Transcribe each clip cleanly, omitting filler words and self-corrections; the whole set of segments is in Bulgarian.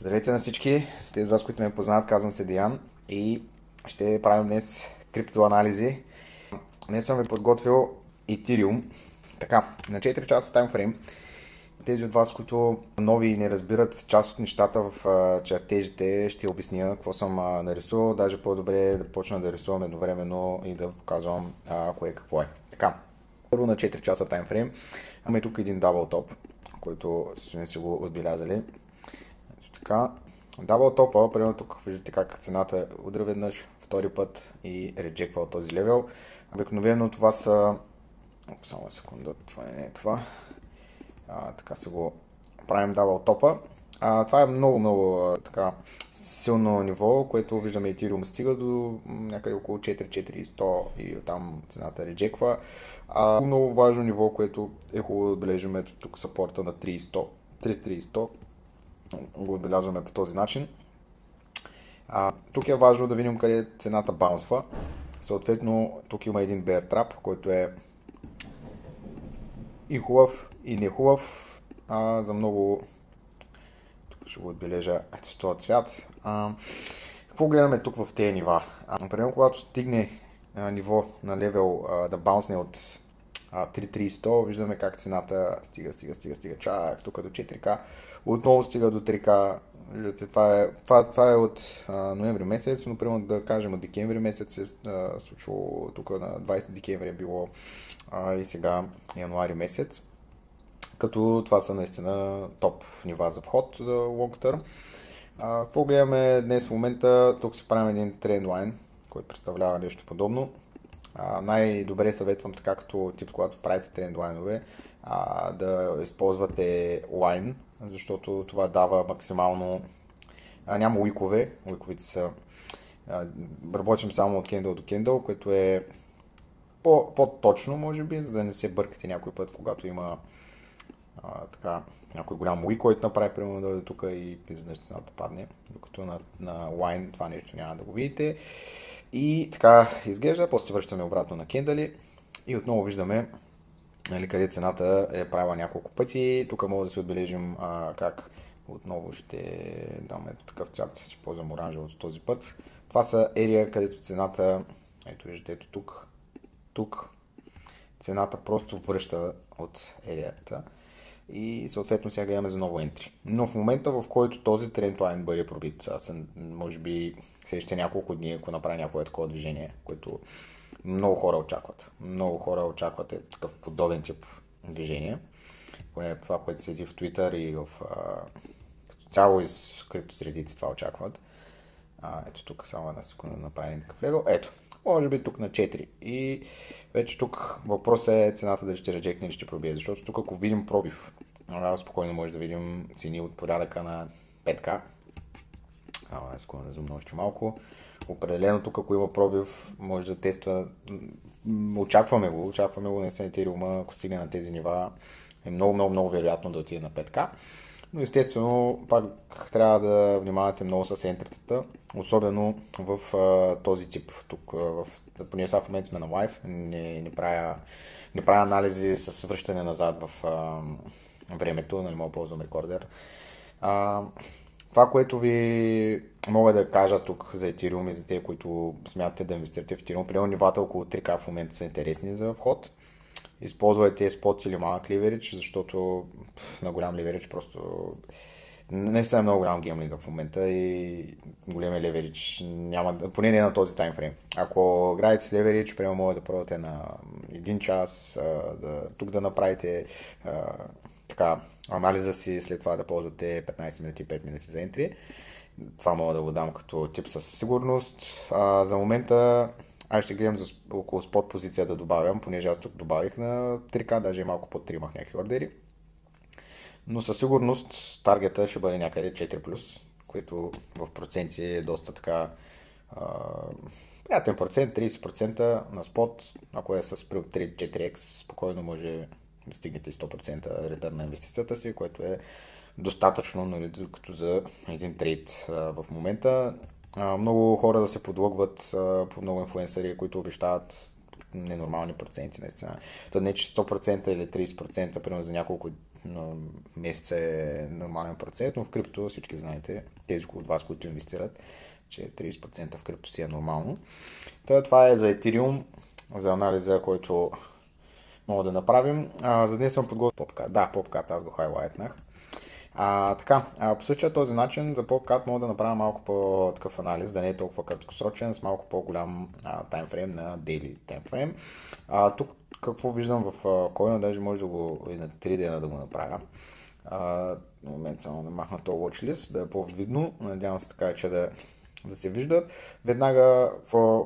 Здравейте на всички, с тези вас, които ме познават, казвам се Диан и ще правим днес криптоанализи. Днес съм ви подготвил Ethereum. Така, на 4 часа таймфрейм. Тези от вас, които нови не разбират част от нещата в чертежите, ще обясня какво съм нарисувал. Даже по-добре е да почна да рисувам едновременно и да показвам кое какво е. Така, първо на 4 часа таймфрейм. Имаме тук един дабл топ, който сме си го отбелязали. Така, дабл топа, примерно тук виждате как цената удря веднъж, втори път и реджеква от този левел. Обикновено това са... Само секунда, това не е това. Така се го правим дабл топа. Това е много така силно ниво, което виждаме Ethereum стига до някъде около 4-4100 и оттам цената реджеква. Много важно ниво, което е хубаво да отбележим, ето тук сапорта на 3100 го отбелязваме по този начин. Тук е важно да видим къде цената баунсва. Съответно, тук има един bear trap, който е и хубав, и не хубав. За много... Тук ще го отбележа ето с този цвят. Какво гледаме тук в тези нива? Например, когато стигне ниво на левел да баунсне от 3300, виждаме как цената стига чак тук до 4К, отново стига до 3К. Виждате, това е от ноември месец, но примерно да кажем от декември месец се случило, тук на 20 декември е било и сега януари месец. Като това са наистина топ нива за вход за long term. Какво гледаме днес в момента? Тук се правим един тренд лайн, който представлява нещо подобно. Най-добре съветвам, така като тип, когато правите тренд лайнове, да използвате лайн, защото това дава максимално... няма уикове, уиковите са... работим само от кендъл до кендъл, което е по-точно, може би, за да не се бъркате някой път, когато има така, някой голям уик, който направи, примерно да дойде тук и изведнъж цената падне, докато на лайн това нещо няма да го видите. И така изглежда, после се връщаме обратно на кендали и отново виждаме къде цената е правила няколко пъти. Тук може да се отбележим как отново ще даме такъв цвят, ще ползвам оранжево от този път. Това са ерия, където цената, ето виждате, ето тук цената просто връща от ерията. И съответно сега гледаме за ново ентри. Но в момента, в който този тренд лайн бъде пробит, може би следващите няколко дни, ако направя някое такова движение, което много хора очакват. Много хора очакват такъв подобен тип движение. Поне това, което седи в Twitter и в цяло из криптосредите това очакват. Ето тук само една секунда да направим такъв левел. Ето, може би тук на 4. И вече тук въпросът е цената дали ще реджекне или ще пробие. Защото тук ако видим пробив, спокойно може да видим цени от порядъка на 5К. Секунда да зумна още малко. Определено тук, ако има пробив, може да тества. Очакваме го наистина Ethereum, ако стигне на тези нива, е много вероятно да отиде на 5К. Но естествено, пак трябва да внимавате много с ентритата, особено в този тип. Тук, поне сега в момента сме на лайв, не правя анализи с връщане назад в времето, нали мога да ползвам рекордер. Това, което ви мога да кажа тук за Ethereum и за те, които смятате да инвестирате в Ethereum, примерно нивата около 3К в момента са интересни за вход. Използвайте спот или малък ливеридж, защото на голям ливеридж просто не е много голям геймлинга в момента и големия ливеридж няма, поне не на този таймфрейм. Ако играете с ливеридж, прямо може да пробвате на 1 час, тук да направите така анализа си, след това да ползвате 15 минути, 5 минути за ентри. Това мога да го дам като тип със сигурност. За момента аз ще гледам за около спот позиция да добавям, понеже аз тук добавих на 3К, даже малко под 3 имах някакви ордери. Но със сигурност таргета ще бъде някъде 4+, което в проценти е доста така приятен процент, 30% на спот, ако е с 3-4x, спокойно може да стигнете 100% ретърн на инвестицията си, което е достатъчно, нали, като за един трейд в момента. Много хора да се подлъгват по много инфлуенсъри, които обещават ненормални проценти, наистина. Да не че 100% или 30%, примерно за няколко месеца е нормален процент, но в крипто всички знаете, тези от вас, които инвестират, че 30% в крипто си е нормално. Това е за Ethereum, за анализа, който мога да направим. За днес съм подготвил PopCat. Да, PopCat, аз го хайлайтнах. По същия този начин за PopCat мога да направя малко по-такъв анализ, да не е толкова краткосрочен, с малко по-голям таймфрейм на daily таймфрейм. Тук какво виждам в коина, даже може да го и на 3 дена да го направя. В момент само да махна този watchlist, да е по-видно. Надявам се така, че да се виждат. Веднага,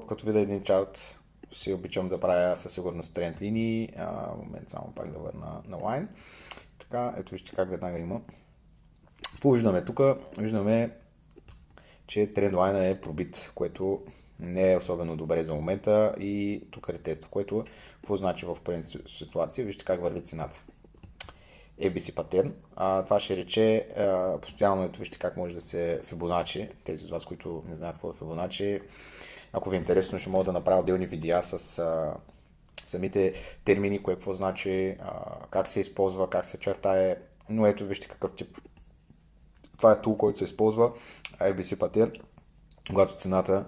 като видя един чарт, си обичам да правя със сигурност тренд линии. В момент само пак да върна на лайн. Така, ето вижте как веднага има. Какво виждаме тук? Виждаме, че тренд лайна е пробит, което не е особено добре за момента и тук ретеста, което какво значи в принцип ситуация. Вижте как върви цената. ABC патерн. Това ще рече постоянно, ето вижте как може да се Fibonacci. Тези от вас, които не знаят какво е Fibonacci, ако ви е интересно, ще мога да направя отделни видеа с самите термини, кое какво значи, как се използва, как се чертае. Но ето вижте какъв тип. Това е тул, който се използва, ABC патерн, когато цената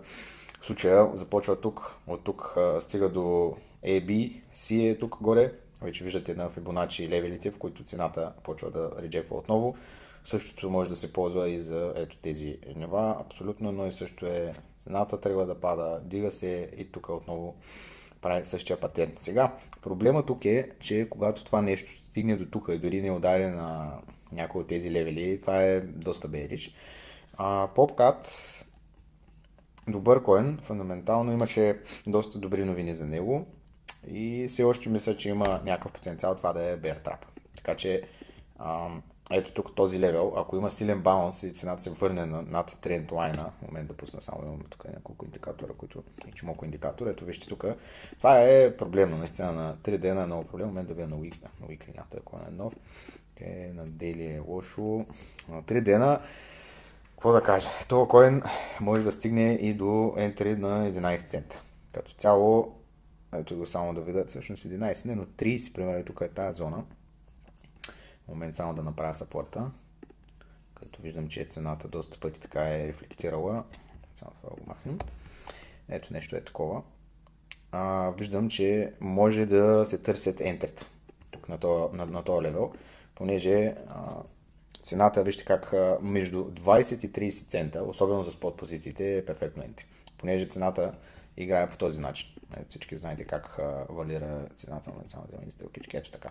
в случая започва тук, от тук стига до AB, C е тук горе. Вече виждате на Fibonacci левелите, в които цената почва да реджеква отново. Същото може да се ползва и за ето тези нива, абсолютно, но и също е цената тръгва да пада, дига се и тук отново прави същия патерн. Сега, проблема тук е, че когато това нещо стигне до тук и дори не удари на някои от тези левели, това е доста bearish. PopCat, добър коин, фундаментално имаше доста добри новини за него и все още мисля, че има някакъв потенциал това да е bear trap. Така че ето тук този левел, ако има силен баунс и цената се върне над тренд лайна, в момент да пусна само, имам тук няколко индикатора, които и чумоко индикатор, ето вижте тук, това е проблемно, наистина на 3 дена е много проблем, в момент да видя на weekly, нямата ако е нов, на daily е лошо, на 3 дена, какво да кажа, този коин може да стигне и до entry на 11 цента, като цяло, ето го само да видят, всъщност 11, не, но 30, примерно тук е тази зона. В момент само да направя сапорта, като виждам, че цената доста пъти така е рефлектирала. Само това го махнем. Ето нещо е такова. Виждам, че може да се търсят ентерта тук на този левел, понеже цената, вижте как между 20 и 30 цента, особено за спот позициите, е перфектно ентри. Понеже цената играе по този начин. Всички знаете как валира цената на само да стрелкички. Ето така.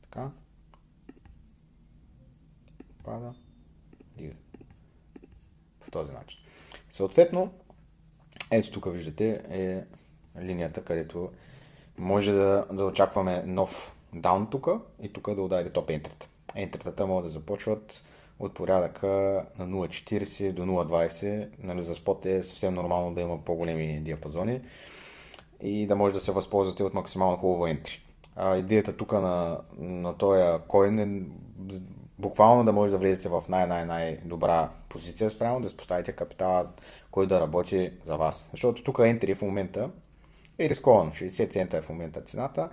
Така. Пада, дига. В този начин. Съответно, ето тук виждате е линията, където може да очакваме нов даун тук и тук да удари топ ентрата. Ентратата могат да започват от порядъка на 0.40 до 0.20. Нали, за спот е съвсем нормално да има по-големи диапазони и да може да се възползвате от максимално хубаво ентри. Идеята тук на този коин е буквално да може да влезете в най-добра позиция спрямо, да поставите капитала, който да работи за вас. Защото тук ентри в момента е рисковано. 60 цента е в момента цената.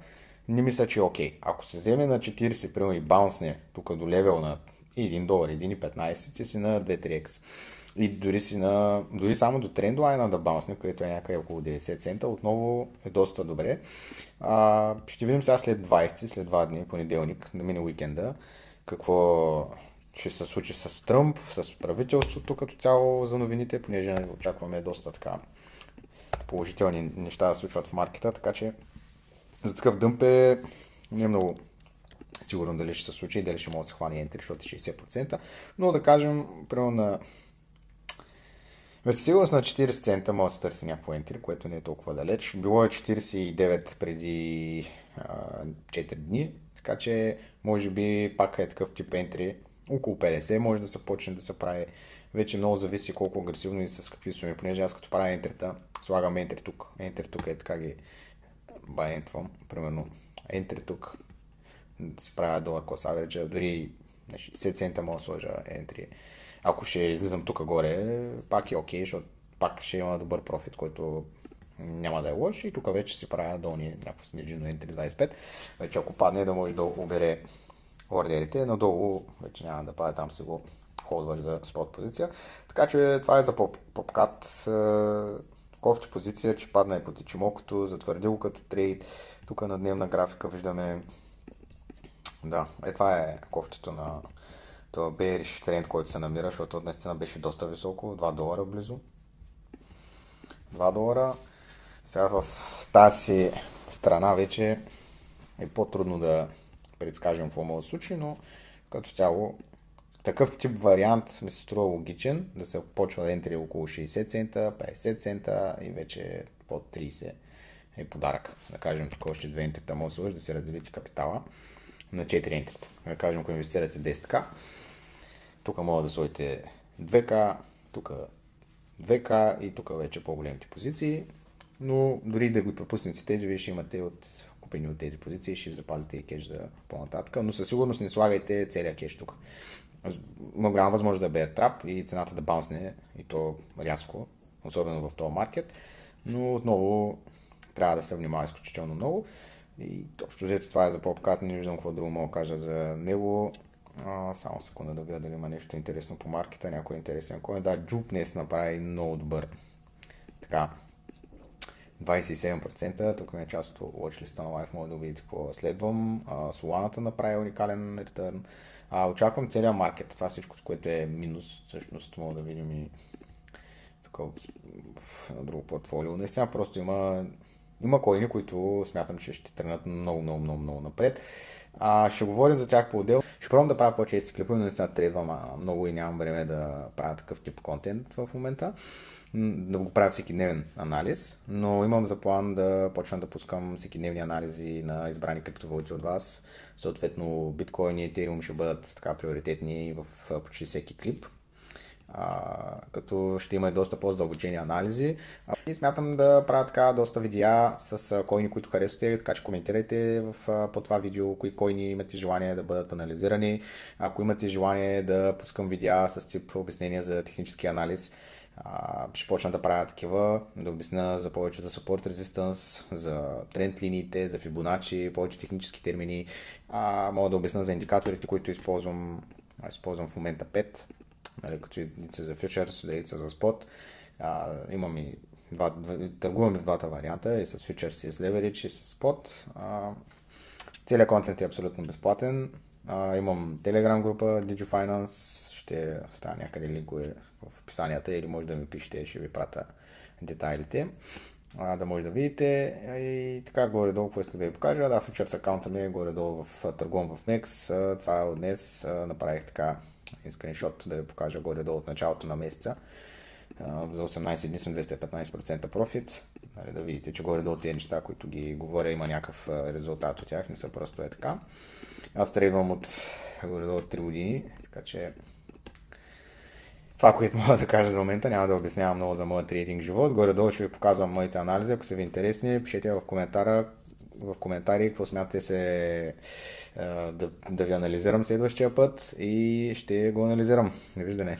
Не мисля, че е окей. Ако се вземе на 40, примерно и баунсне тук до левел на $1, 1,15, си на 2-3x. И дори само до трендлайна да баунсне, където е някъде около 90 цента, отново е доста добре. Ще видим сега след 20, след 2 дни, понеделник, да мине уикенда, какво ще се случи с Тръмп, с правителството като цяло за новините, понеже очакваме доста така положителни неща да се случват в маркета, така че за такъв дъмп не е много сигурно дали ще се случи и дали ще може да се хване ентри, защото е 60%, но да кажем, примерно със сигурност на 40 цента може да се търси някакво ентри, което не е толкова далеч. Било е 49 преди 4 дни, така че може би пак е такъв тип ентри. Около 50 може да се почне да се прави. Вече много зависи колко агресивно и с какви суми, понеже аз като правя ентрita, слагам ентри тук. Ентри тук е така ги байентвам. Примерно ентри тук се правя долар cost average, дори 60 цента мога да сложа ентри. Ако ще излизам тук горе, пак е окей, защото пак ще има добър профит, който няма да е лош и тук вече се правя долни някакво снежино ентри 25. Вече ако падне да може да обере ордерите, надолу вече няма да пада, там си го холдваш за спот позиция. Така че това е за попкат. Кофти позиция, че падна и под Ичимокото, затвърди го като трейд. Тук на дневна графика виждаме, да, това е кофтито на този bearish тренд, който се намира, защото наистина беше доста високо, $2 близо. $2. Сега в тази страна вече е по-трудно да предскажем какво може да случи, но като цяло такъв тип вариант ми се струва логичен, да се почва да ентри около 60 цента, 50 цента и вече под 30 е подарък. Да кажем, тук още 2 ентрите може да сложиш, да си разделите капитала на 4 ентрите. Да кажем, ако инвестирате 10к, тук може да сложите 2к, тук 2к и тук вече по-големите позиции, но дори да го пропуснете тези, вие ще имате купени от тези позиции и ще запазите и кеш за по-нататък, но със сигурност не слагайте целият кеш тук. Има голяма възможност да бе трап и цената да баунсне и то рязко, особено в този маркет, но отново трябва да се внимава изключително много и общо взето това е за попкат, не виждам какво друго мога да кажа за него. Само секунда да видя дали има нещо интересно по маркета, някой интересен коин. Да, Jup днес направи много добър. Така, 27%, тук е част от watchlist на Live, мога да видите какво следвам. Solana направи уникален ретърн. Очаквам целият маркет, това всичко, което е минус, всъщност мога да видим и тук в друго портфолио. Наистина просто има коини, които смятам, че ще тръгнат много напред. Ще говорим за тях по-отдел. Ще пробвам да правя по-чести клипове, но наистина трейдвам много и нямам време да правя такъв тип контент в момента. Да го правя всеки дневен анализ, но имам за план да почна да пускам всеки дневни анализи на избрани криптовалути от вас. Съответно, биткоин и етериум ще бъдат така приоритетни в почти всеки клип. Като ще има и доста по-задълбочени анализи. И смятам да правя така доста видеа с коини, които харесвате, така че коментирайте по това видео, кои коини имате желание да бъдат анализирани. Ако имате желание да пускам видеа с тип обяснения за технически анализ, ще почна да правя такива, да обясня за повече за support resistance, за тренд линиите, за Fibonacci, повече технически термини. Мога да обясня за индикаторите, които използвам. Използвам в момента 5. Като едица за фьючерс, едица за спот. Търгуваме в двата варианта, и с фьючерс, и с leverage, и с спот. Целият контент е абсолютно безплатен. Имам Telegram група DigiFinance, ще стане някъде линкове в описанията или може да ми пишете, ще ви пратя детайлите, да може да видите. И така горе-долу, какво исках да ви покажа. Да, фьючерс акаунта ми е горе-долу търгувам в MEX. Това е от днес. Направих така скриншот да ви покажа горе-долу от началото на месеца. За 18 дни съм 215% профит. Да видите, че горе-долу тези неща, които ги говоря, има някакъв резултат от тях, не са просто е така. Аз трейдвам от горе-долу 3 години, така че това, което мога да кажа за момента, няма да обяснявам много за моят трейдинг живот. Горе-долу ще ви показвам моите анализи, ако са ви интересни, пишете в коментари какво смятате да ви анализирам следващия път и ще го анализирам. Довиждане!